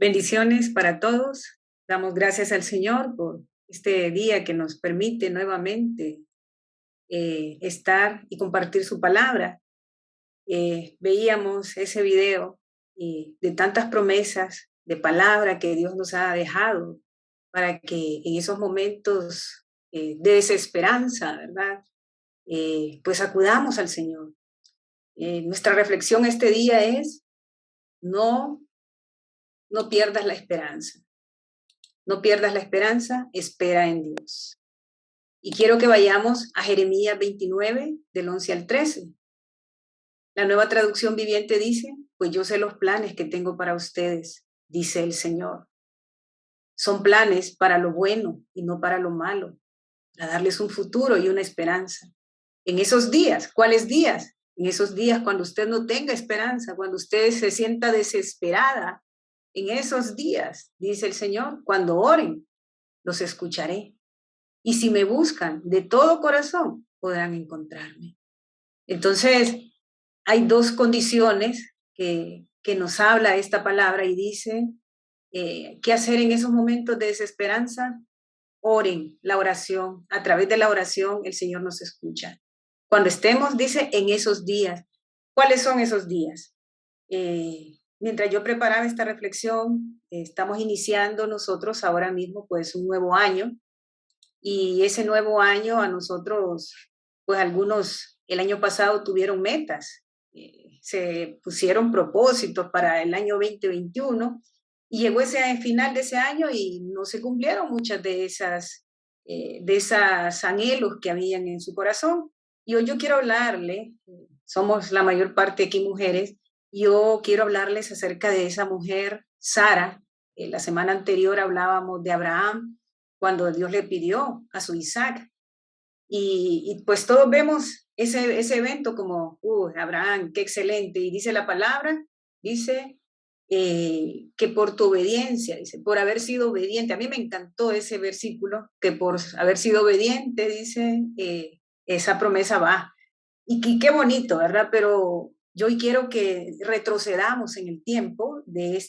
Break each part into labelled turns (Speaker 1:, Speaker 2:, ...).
Speaker 1: Bendiciones para todos. Damos gracias al Señor por este día que nos permite nuevamente estar y compartir su palabra. Veíamos ese video de tantas promesas de palabra que Dios nos ha dejado para que en esos momentos de desesperanza, ¿verdad? Pues acudamos al Señor. Nuestra reflexión este día es: no, no pierdas la esperanza. No pierdas la esperanza, espera en Dios. Y quiero que vayamos a Jeremías 29, del 11 al 13. La Nueva Traducción Viviente dice: pues yo sé los planes que tengo para ustedes, dice el Señor. Son planes para lo bueno y no para lo malo, para darles un futuro y una esperanza. En esos días, ¿cuáles días? En esos días cuando usted no tenga esperanza, cuando usted se sienta desesperada, en esos días, dice el Señor, cuando oren, los escucharé. Y si me buscan de todo corazón, podrán encontrarme. Entonces, hay dos condiciones que nos habla esta palabra y dice, ¿qué hacer en esos momentos de desesperanza? Oren, la oración. A través de la oración el Señor nos escucha. Cuando estemos, dice, en esos días. ¿Cuáles son esos días? Mientras yo preparaba esta reflexión, estamos iniciando nosotros ahora mismo pues un nuevo año. Y ese nuevo año a nosotros, pues algunos el año pasado tuvieron metas, se pusieron propósitos para el año 2021 y llegó ese final de ese año y no se cumplieron muchas de esas anhelos que habían en su corazón. Y hoy yo quiero hablarle, somos la mayor parte aquí mujeres, yo quiero hablarles acerca de esa mujer, Sara. La semana anterior hablábamos de Abraham, cuando Dios le pidió a su Isaac. Y pues todos vemos ese evento como, Abraham, qué excelente. Y dice la palabra, dice que por tu obediencia, dice, por haber sido obediente. A mí me encantó ese versículo, que por haber sido obediente, dice, esa promesa va. Y qué bonito, ¿verdad? Pero yo hoy quiero que retrocedamos en el tiempo de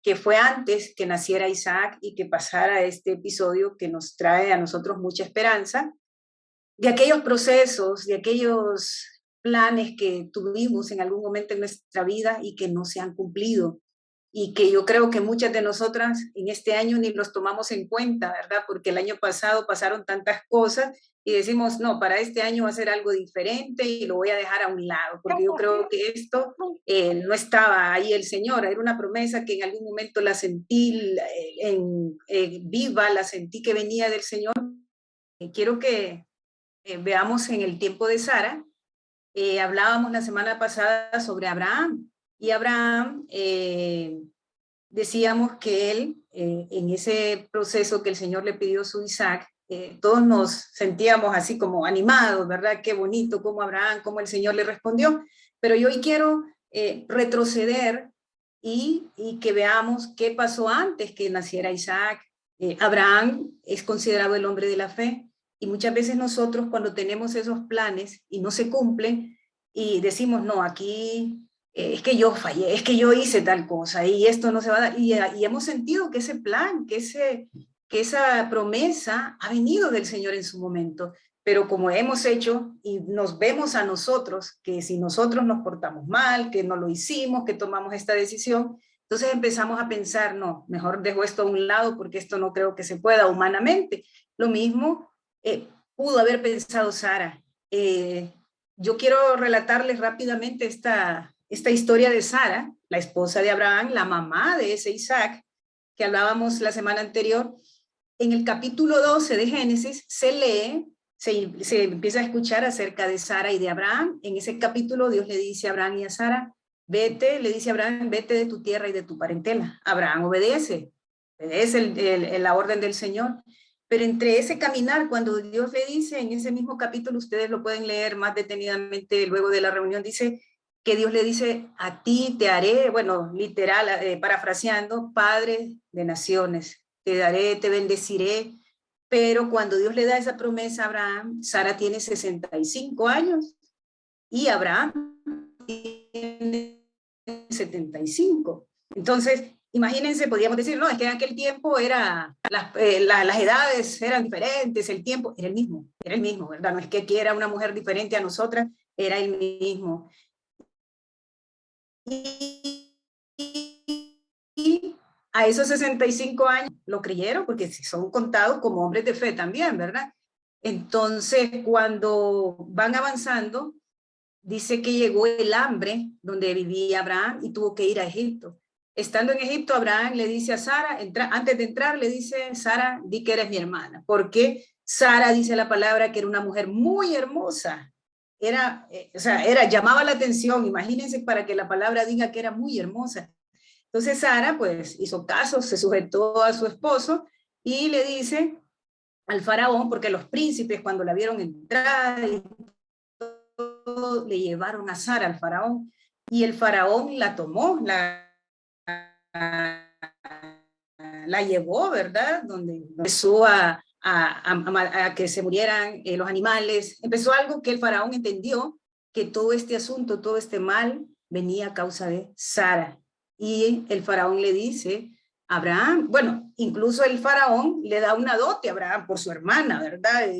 Speaker 1: que fue antes que naciera Isaac y que pasara este episodio que nos trae a nosotros mucha esperanza, de aquellos procesos, de aquellos planes que tuvimos en algún momento en nuestra vida y que no se han cumplido. Y que yo creo que muchas de nosotras en este año ni los tomamos en cuenta, ¿verdad? Porque el año pasado pasaron tantas cosas y decimos, no, para este año va a ser algo diferente y lo voy a dejar a un lado, porque yo creo que esto no estaba ahí el Señor, era una promesa que en algún momento la sentí viva, la sentí que venía del Señor. Quiero que veamos en el tiempo de Sara. Hablábamos la semana pasada sobre Abraham y Abraham decíamos que él en ese proceso que el Señor le pidió a su Isaac, todos nos sentíamos así como animados, ¿verdad? Qué bonito, como Abraham, como el Señor le respondió. Pero yo hoy quiero retroceder y que veamos qué pasó antes que naciera Isaac. Abraham es considerado el hombre de la fe. Y muchas veces nosotros cuando tenemos esos planes y no se cumplen y decimos, no, aquí es que yo fallé, es que yo hice tal cosa y esto no se va a dar. Y hemos sentido que ese plan, que esa promesa ha venido del Señor en su momento. Pero como hemos hecho y nos vemos a nosotros, que si nosotros nos portamos mal, que no lo hicimos, que tomamos esta decisión, entonces empezamos a pensar, no, mejor dejo esto a un lado porque esto no creo que se pueda humanamente. Lo mismo pudo haber pensado Sara. Yo quiero relatarles rápidamente esta historia de Sara, la esposa de Abraham, la mamá de ese Isaac, que hablábamos la semana anterior. En el capítulo 12 de Génesis se lee, se empieza a escuchar acerca de Sara y de Abraham. En ese capítulo Dios le dice a Abraham y a Sara, vete, le dice a Abraham, vete de tu tierra y de tu parentela. Abraham obedece la orden del Señor. Pero entre ese caminar, cuando Dios le dice, en ese mismo capítulo, ustedes lo pueden leer más detenidamente luego de la reunión, dice que Dios le dice, a ti te haré, bueno, literal, parafraseando, padre de naciones, te daré, te bendeciré. Pero cuando Dios le da esa promesa a Abraham, Sara tiene 65 años y Abraham tiene 75. Entonces, imagínense, podríamos decir, no, es que en aquel tiempo las edades eran diferentes, el tiempo era el mismo, ¿verdad? No es que aquí era una mujer diferente a nosotras, era el mismo. Y, y a esos 65 años lo creyeron porque son contados como hombres de fe también, ¿verdad? Entonces, cuando van avanzando, dice que llegó el hambre donde vivía Abraham y tuvo que ir a Egipto. Estando en Egipto, Abraham le dice a Sara, antes de entrar, le dice, Sara, di que eres mi hermana, porque Sara dice la palabra que era una mujer muy hermosa. Llamaba la atención, imagínense para que la palabra diga que era muy hermosa. Entonces Sara, pues, hizo caso, se sujetó a su esposo y le dice al faraón, porque los príncipes cuando la vieron entrar y le llevaron a Sara al faraón y el faraón la tomó, la llevó, ¿verdad? Donde empezó a que se murieran los animales. Empezó algo que el faraón entendió, que todo este asunto, todo este mal venía a causa de Sara. Y el faraón le dice, Abraham, bueno, incluso el faraón le da una dote a Abraham por su hermana, ¿verdad?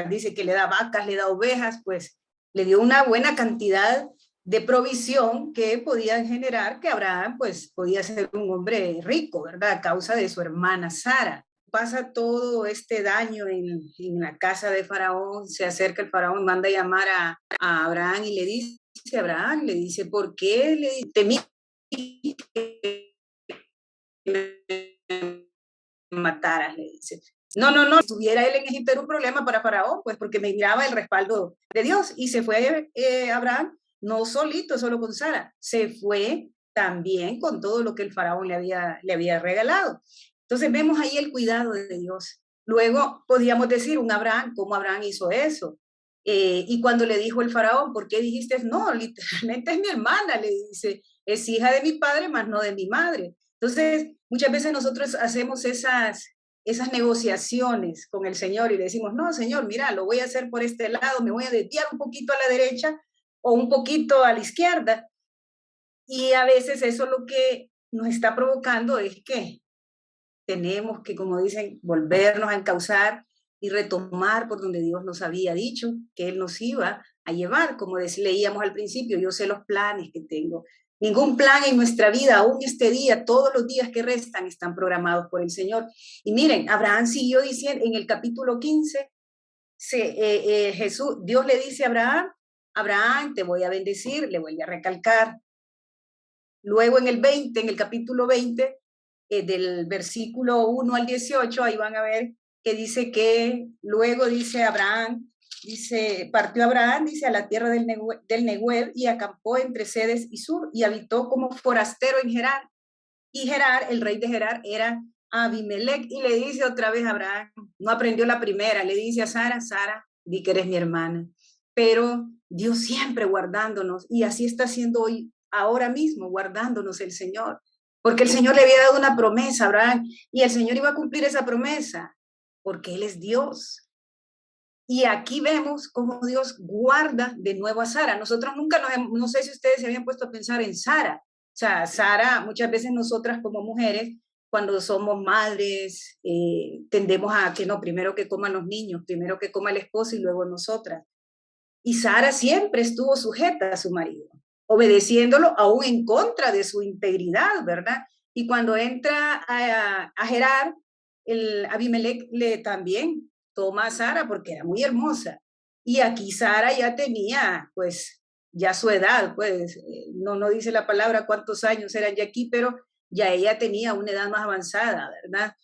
Speaker 1: Dice que le da vacas, le da ovejas, pues le dio una buena cantidad de provisión que podían generar que Abraham pues podía ser un hombre rico, ¿verdad? A causa de su hermana Sara. Pasa todo este daño en la casa de Faraón, se acerca el Faraón, manda a llamar a Abraham y le dice, Abraham, le dice, ¿por qué le temí que me mataras? Le dice. No, no, no, si estuviera él en Egipto era un problema para Faraón, pues porque me miraba el respaldo de Dios. Y se fue Abraham, no solito, solo con Sara, se fue también con todo lo que el Faraón le había regalado. Entonces vemos ahí el cuidado de Dios. Luego podríamos decir un Abraham, ¿cómo Abraham hizo eso? Y cuando le dijo el Faraón, ¿por qué dijiste? No, literalmente es mi hermana, le dice, es hija de mi padre, más no de mi madre. Entonces, muchas veces nosotros hacemos esas negociaciones con el Señor y le decimos, no, Señor, mira, lo voy a hacer por este lado, me voy a desviar un poquito a la derecha o un poquito a la izquierda. Y a veces eso lo que nos está provocando es que tenemos que, como dicen, volvernos a encauzar y retomar por donde Dios nos había dicho que Él nos iba a llevar. Como leíamos al principio, yo sé los planes que tengo. Ningún plan en nuestra vida, aún este día, todos los días que restan, están programados por el Señor. Y miren, Abraham siguió diciendo en el capítulo 15, Dios le dice a Abraham, Abraham, te voy a bendecir, le voy a recalcar. Luego en el 20, en el capítulo 20, del versículo 1 al 18, ahí van a ver que dice que luego dice Abraham, partió Abraham, dice, a la tierra del Neguev y acampó entre Cedes y Sur y habitó como forastero en Gerar. Y Gerar, el rey de Gerar, era Abimelech y le dice otra vez a Abraham, no aprendió la primera, le dice a Sara, Sara, di que eres mi hermana. Pero Dios siempre guardándonos y así está haciendo hoy, ahora mismo, guardándonos el Señor. Porque el Señor le había dado una promesa a Abraham y el Señor iba a cumplir esa promesa porque Él es Dios. Y aquí vemos cómo Dios guarda de nuevo a Sara. Nosotros nunca no sé si ustedes se habían puesto a pensar en Sara. O sea, Sara, muchas veces nosotras como mujeres, cuando somos madres, tendemos a que no, primero que coman los niños, primero que coma el esposo y luego nosotras. Y Sara siempre estuvo sujeta a su marido, obedeciéndolo aún en contra de su integridad, ¿verdad? Y cuando entra a Gerar, el Abimelech le también toma a Sara porque era muy hermosa. Y aquí Sara ya tenía, pues, ya su edad, pues, no dice la palabra cuántos años eran ya aquí, pero ya ella tenía una edad más avanzada, ¿verdad?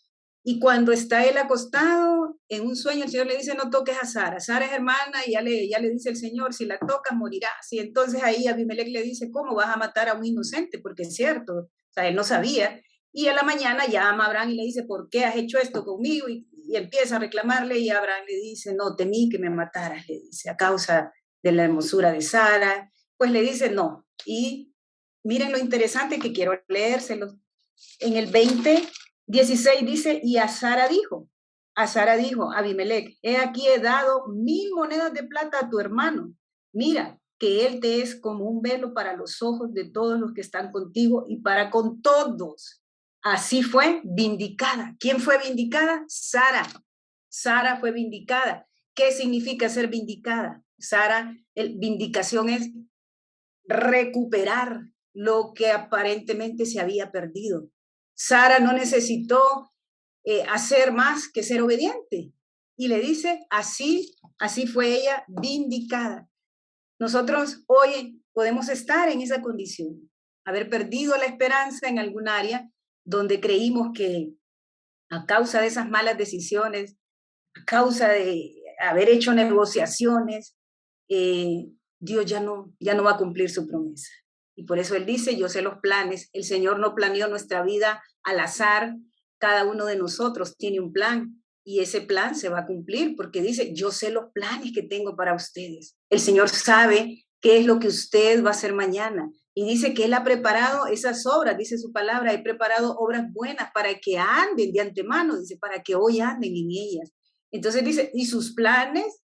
Speaker 1: Y cuando está él acostado en un sueño, el Señor le dice, no toques a Sara. Sara es hermana y ya le dice el Señor, si la tocas morirás. Y entonces ahí Abimelech le dice, ¿cómo vas a matar a un inocente? Porque es cierto, o sea, él no sabía. Y a la mañana llama a Abraham y le dice, ¿por qué has hecho esto conmigo? Y empieza a reclamarle y Abraham le dice, no, temí que me mataras, le dice, a causa de la hermosura de Sara. Pues le dice, no. Y miren lo interesante que quiero leérselo. En el 20:16 dice, y a Sara dijo, Abimelech, he aquí he dado 1000 monedas de plata a tu hermano. Mira, que él te es como un velo para los ojos de todos los que están contigo y para con todos Así fue vindicada. ¿Quién fue vindicada? Sara. Sara fue vindicada. ¿Qué significa ser vindicada? Sara, vindicación es recuperar lo que aparentemente se había perdido. Sara no necesitó hacer más que ser obediente. Y le dice, así fue ella vindicada. Nosotros hoy podemos estar en esa condición, haber perdido la esperanza en algún área donde creímos que a causa de esas malas decisiones, a causa de haber hecho negociaciones, Dios ya no va a cumplir su promesa. Y por eso Él dice, yo sé los planes, el Señor no planeó nuestra vida al azar, cada uno de nosotros tiene un plan y ese plan se va a cumplir porque dice, yo sé los planes que tengo para ustedes. El Señor sabe qué es lo que usted va a hacer mañana. Y dice que Él ha preparado esas obras, dice su palabra, he preparado obras buenas para que anden de antemano, dice, para que hoy anden en ellas. Entonces dice, y sus planes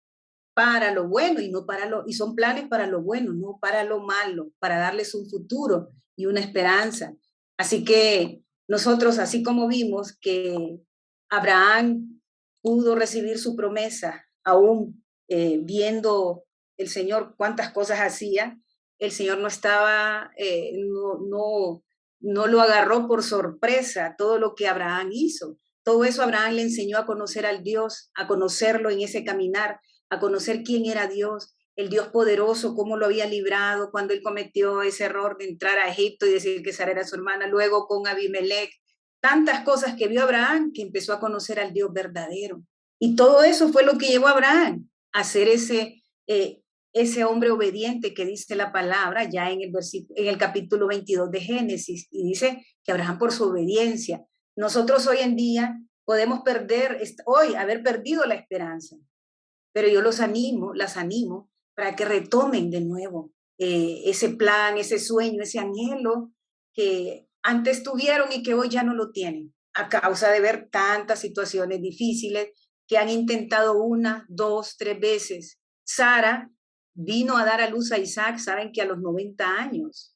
Speaker 1: para lo bueno y no para lo, y son planes para lo bueno, no para lo malo, para darles un futuro y una esperanza. Así que nosotros, así como vimos que Abraham pudo recibir su promesa, aún viendo el Señor cuántas cosas hacía, el Señor no estaba, no lo agarró por sorpresa todo lo que Abraham hizo. Todo eso Abraham le enseñó a conocer al Dios, a conocerlo en ese caminar, a conocer quién era Dios, el Dios poderoso, cómo lo había librado cuando él cometió ese error de entrar a Egipto y decir que Sara era su hermana, luego con Abimelech, tantas cosas que vio Abraham que empezó a conocer al Dios verdadero. Y todo eso fue lo que llevó a Abraham a ser ese hombre obediente que dice la palabra ya en el capítulo 22 de Génesis, y dice que Abraham por su obediencia. Nosotros hoy en día podemos haber perdido la esperanza, pero yo las animo para que retomen de nuevo ese plan, ese sueño, ese anhelo que antes tuvieron y que hoy ya no lo tienen, a causa de ver tantas situaciones difíciles que han intentado una, dos, tres veces. Sara vino a dar a luz a Isaac, saben que a los 90 años.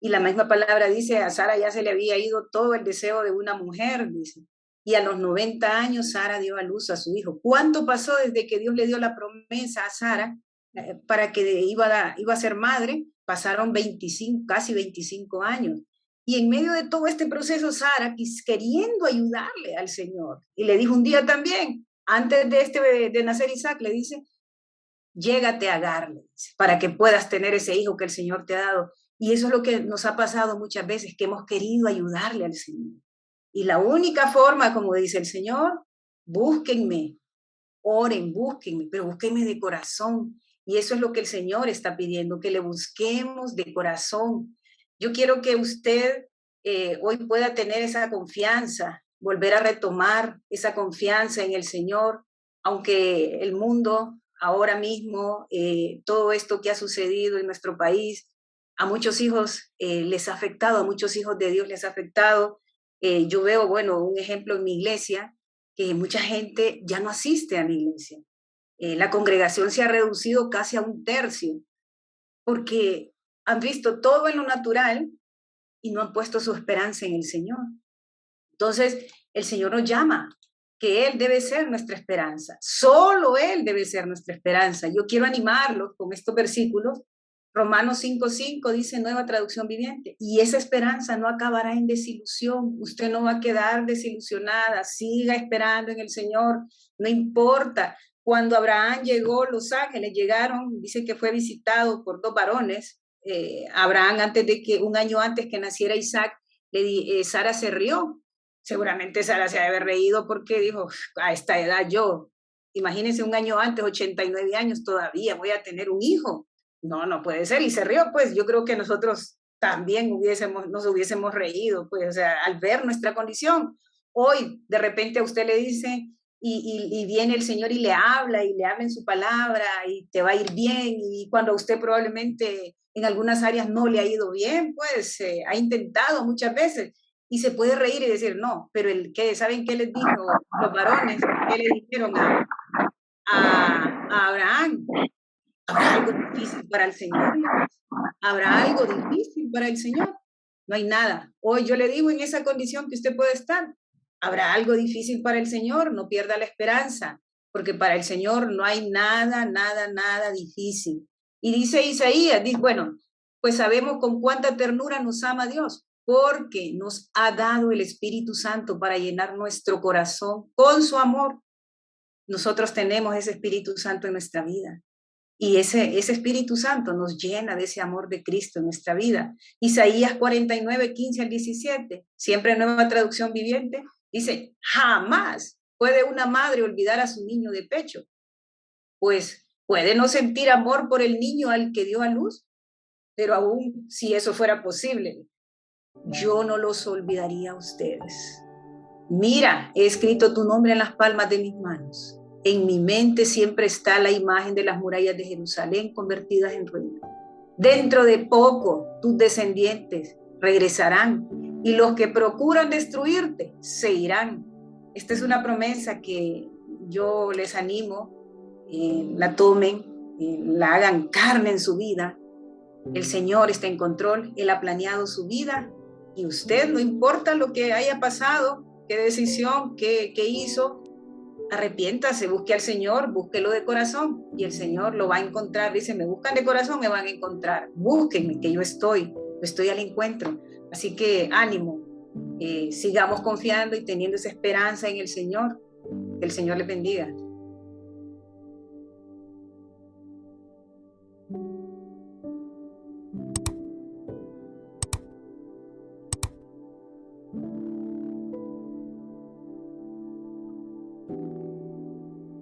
Speaker 1: Y la misma palabra dice, a Sara ya se le había ido todo el deseo de una mujer, dice. Y a los 90 años Sara dio a luz a su hijo. ¿Cuánto pasó desde que Dios le dio la promesa a Sara para que iba a ser madre? Pasaron 25, casi 25 años. Y en medio de todo este proceso, Sara, queriendo ayudarle al Señor, y le dijo un día también, antes de nacer Isaac, le dice, llégate a Agar, para que puedas tener ese hijo que el Señor te ha dado. Y eso es lo que nos ha pasado muchas veces, que hemos querido ayudarle al Señor. Y la única forma, como dice el Señor, búsquenme, oren, búsquenme, pero búsquenme de corazón. Y eso es lo que el Señor está pidiendo, que le busquemos de corazón. Yo quiero que usted hoy pueda tener esa confianza, volver a retomar esa confianza en el Señor, aunque el mundo ahora mismo, todo esto que ha sucedido en nuestro país, a muchos hijos les ha afectado, a muchos hijos de Dios les ha afectado. Yo veo, bueno, un ejemplo en mi iglesia, que mucha gente ya no asiste a mi iglesia. La congregación se ha reducido casi a un tercio, porque han visto todo en lo natural y no han puesto su esperanza en el Señor. Entonces, el Señor nos llama, que Él debe ser nuestra esperanza. Solo Él debe ser nuestra esperanza. Yo quiero animarlos con estos versículos. Romanos 5:5 dice, nueva traducción viviente, y esa esperanza no acabará en desilusión. Usted no va a quedar desilusionada. Siga esperando en el Señor. No importa. Cuando Abraham llegó, los ángeles llegaron, dice que fue visitado por dos varones. Abraham, un año antes que naciera Isaac, Sara se rió. Seguramente Sara se debe haber reído porque dijo, a esta edad yo, imagínense un año antes, 89 años, todavía voy a tener un hijo. No, no puede ser. Y se rió, pues yo creo que nosotros también nos hubiésemos reído, pues, o sea, al ver nuestra condición. Hoy, de repente a usted le dice, y viene el Señor y le habla en su palabra, y te va a ir bien, y cuando a usted probablemente en algunas áreas no le ha ido bien, pues ha intentado muchas veces, y se puede reír y decir, no, pero ¿saben qué les dijo los varones? ¿Qué le dijeron a Abraham? ¿Habrá algo difícil para el Señor? ¿Habrá algo difícil para el Señor? no hay nada. Hoy yo le digo en esa condición que usted puede estar, habrá algo difícil para el Señor, no pierda la esperanza, porque para el Señor no hay nada, nada, nada difícil. Y dice Isaías, dice, bueno, pues sabemos con cuánta ternura nos ama Dios, porque nos ha dado el Espíritu Santo para llenar nuestro corazón con su amor. Nosotros tenemos ese Espíritu Santo en nuestra vida. Y ese Espíritu Santo nos llena de ese amor de Cristo en nuestra vida. Isaías 49, 15 al 17, siempre Nueva Traducción Viviente, dice, jamás puede una madre olvidar a su niño de pecho, pues puede no sentir amor por el niño al que dio a luz, pero aún si eso fuera posible, yo no los olvidaría a ustedes. Mira, he escrito tu nombre en las palmas de mis manos. En mi mente siempre está la imagen de las murallas de Jerusalén convertidas en ruinas. Dentro de poco tus descendientes regresarán y los que procuran destruirte se irán. Esta es una promesa que yo les animo, la tomen, la hagan carne en su vida. El Señor está en control, Él ha planeado su vida y usted, no importa lo que haya pasado, qué decisión, qué hizo, arrepiéntase, busque al Señor, búsquelo de corazón y el Señor lo va a encontrar. Dice, me buscan de corazón, me van a encontrar. Búsquenme, que yo estoy al encuentro. Así que ánimo, sigamos confiando y teniendo esa esperanza en el Señor. Que el Señor les bendiga.